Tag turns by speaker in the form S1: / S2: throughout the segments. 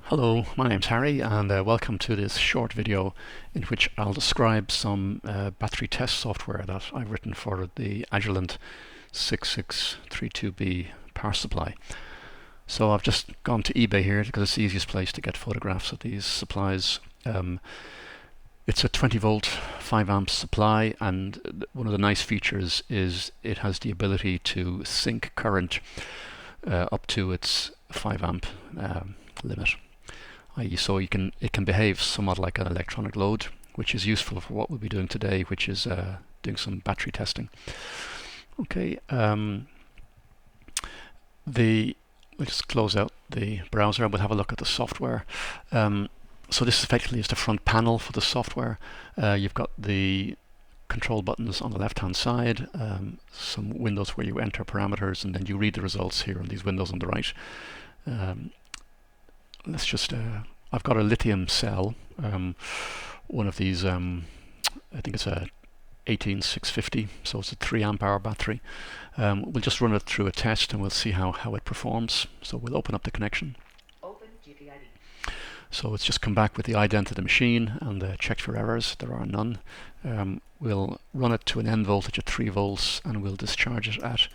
S1: Hello, my name's Harry and welcome to this short video in which I'll describe some battery test software that I've written for the Agilent 6632B power supply. So I've just gone to eBay here because it's the easiest place to get photographs of these supplies. It's a 20 volt 5 amp supply, and one of the nice features is it has the ability to sync current up to its 5 amp limit. So it can behave somewhat like an electronic load, which is useful for what we'll be doing today, which is doing some battery testing. Okay, we'll just close out the browser and we'll have a look at the software. So this effectively is the front panel for the software. You've got the control buttons on the left hand side, some windows where you enter parameters, and then you read the results here on these windows on the right. Let's just, I've got a lithium cell, one of these, I think it's a 18650, so it's a 3 amp hour battery. We'll just run it through a test and we'll see how it performs. So we'll open up the connection.
S2: Open GPIB.
S1: So it's just come back with the ident of the machine and checked for errors. There are none. We'll run it to an end voltage of 3 volts and we'll discharge it at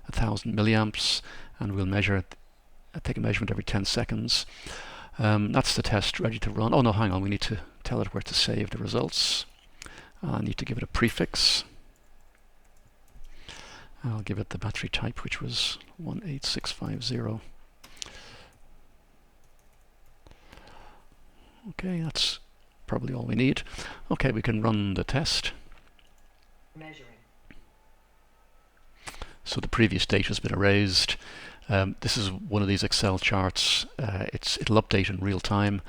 S1: 1000 milliamps, and we'll measure it. Take a measurement every 10 seconds. That's the test ready to run. Oh no, hang on, we need to tell it where to save the results. I need to give it a prefix. I'll give it the battery type, which was 18650. Okay, that's probably all we need. Okay, we can run the test.
S2: Measuring.
S1: So the previous data has been erased. This is one of these Excel charts. It'll update in real time,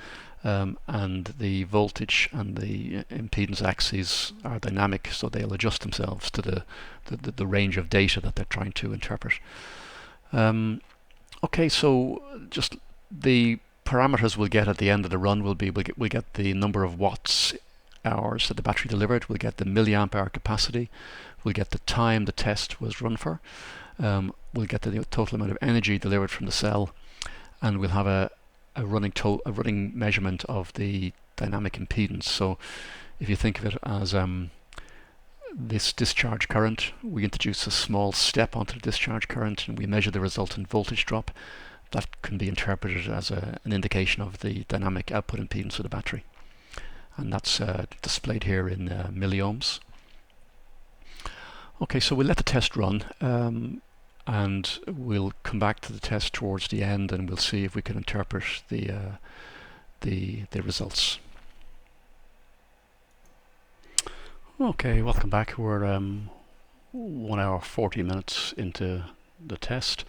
S1: and the voltage and the impedance axes are dynamic, so they'll adjust themselves to the range of data that they're trying to interpret. Okay, so just the parameters we'll get at the end of the run will be we'll get the number of watts hours that the battery delivered, we'll get the milliamp hour capacity, we'll get the time the test was run for. We'll get the total amount of energy delivered from the cell, and we'll have a running measurement of the dynamic impedance. So if you think of it as this discharge current, we introduce a small step onto the discharge current and we measure the resultant voltage drop. That can be interpreted as an indication of the dynamic output impedance of the battery, and that's displayed here in milliohms. Okay, so we'll let the test run, and we'll come back to the test towards the end, and we'll see if we can interpret the results. Okay, welcome back. We're 1 hour 40 minutes into the test.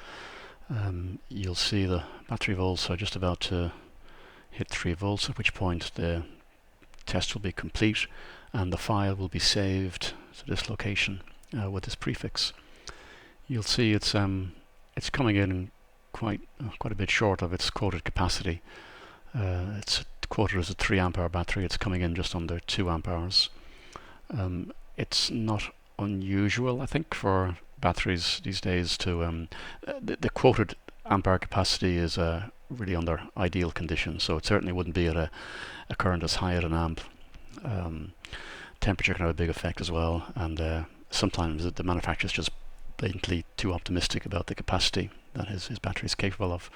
S1: You'll see the battery volts are just about to hit 3 volts, at which point the test will be complete and the file will be saved to this location with this prefix. You'll see it's coming in quite a bit short of its quoted capacity. It's quoted as a 3 amp hour battery. It's coming in just under 2 amp hours. It's not unusual, I think, for batteries these days to the quoted amp hour capacity is really under ideal conditions, so it certainly wouldn't be at a current as high as an amp. Temperature can have a big effect as well, and sometimes the manufacturer's just blatantly too optimistic about the capacity that his battery is capable of.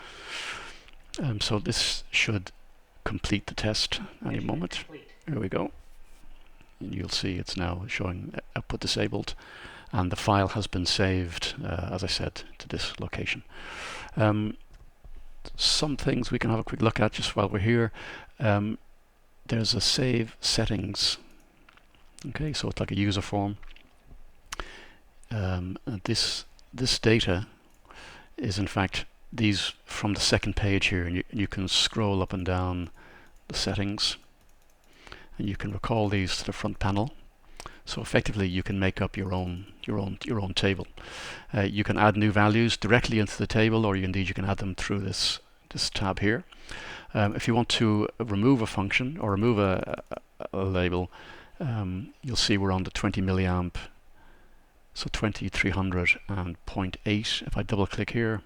S1: So this should complete the test any moment. Here we go. And you'll see it's now showing output disabled, and the file has been saved, as I said, to this location. Some things we can have a quick look at just while we're here. There's a save settings. Okay, so it's like a user form. This data is in fact these from the second page here, and you can scroll up and down the settings, and you can recall these to the front panel. So effectively, you can make up your own table. You can add new values directly into the table, or you can add them through this tab here. If you want to remove a function or remove a label, you'll see we're on the 20 milliamp. So 2300 and 0.8. If I double click here,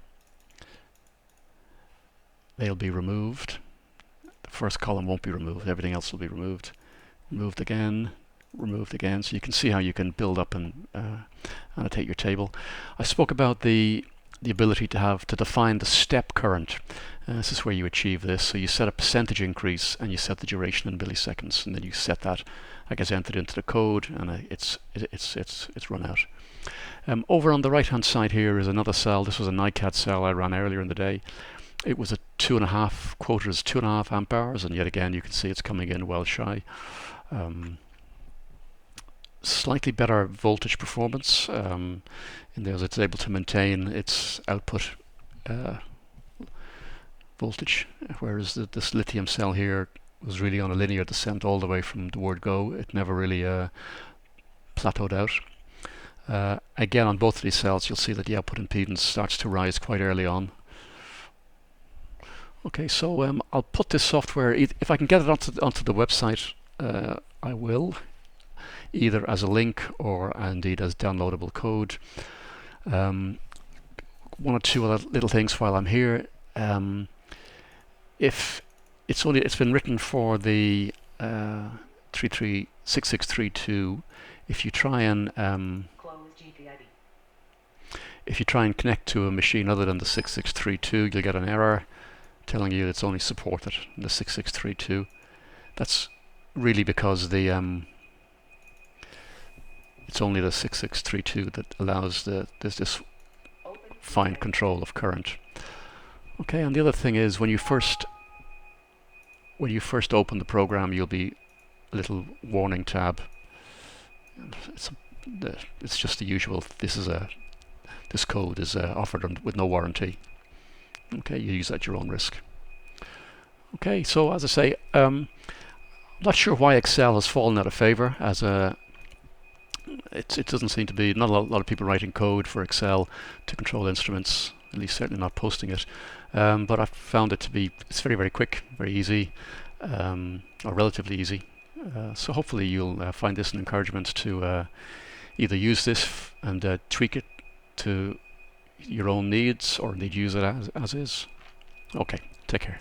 S1: they'll be removed. first column won't be removed. Everything else will be removed. Removed again. Removed again. So you can see how you can build up and annotate your table. I spoke about the ability to define the step current. This is where you achieve this. So you set a percentage increase and you set the duration in milliseconds, and then you set that, I guess, entered into the code, and it's run out. Over on the right hand side here is another cell. This was a NiCad cell I ran earlier in the day. It was a 2.5, quoted as 2.5 amp hours, and yet again you can see it's coming in well shy. Slightly better voltage performance in there, as it's able to maintain its output voltage, whereas this lithium cell here was really on a linear descent all the way from the word go. It never really plateaued out. Again, on both of these cells you'll see that the output impedance starts to rise quite early on. Okay, so I'll put this software, if I can get it onto the website, I will, either as a link or indeed as downloadable code. One or two other little things while I'm here. If it's been written for the 6632, if you try and connect to a machine other than the 6632, you'll get an error telling you it's only supported in the 6632. That's really because it's only the 6632 that allows this fine control of current. Okay, and the other thing is when you first open the program, you'll be a little warning tab. It's just the usual. This code is offered with no warranty. Okay, you use at your own risk. Okay, so as I say, I'm not sure why Excel has fallen out of favor as it doesn't seem to be, not a lot of people writing code for Excel to control instruments, at least certainly not posting it. But I've found it to be, it's very, very quick, very easy, or relatively easy. So hopefully you'll find this an encouragement to either use this and tweak it to your own needs, or indeed use it as is. Okay, take care.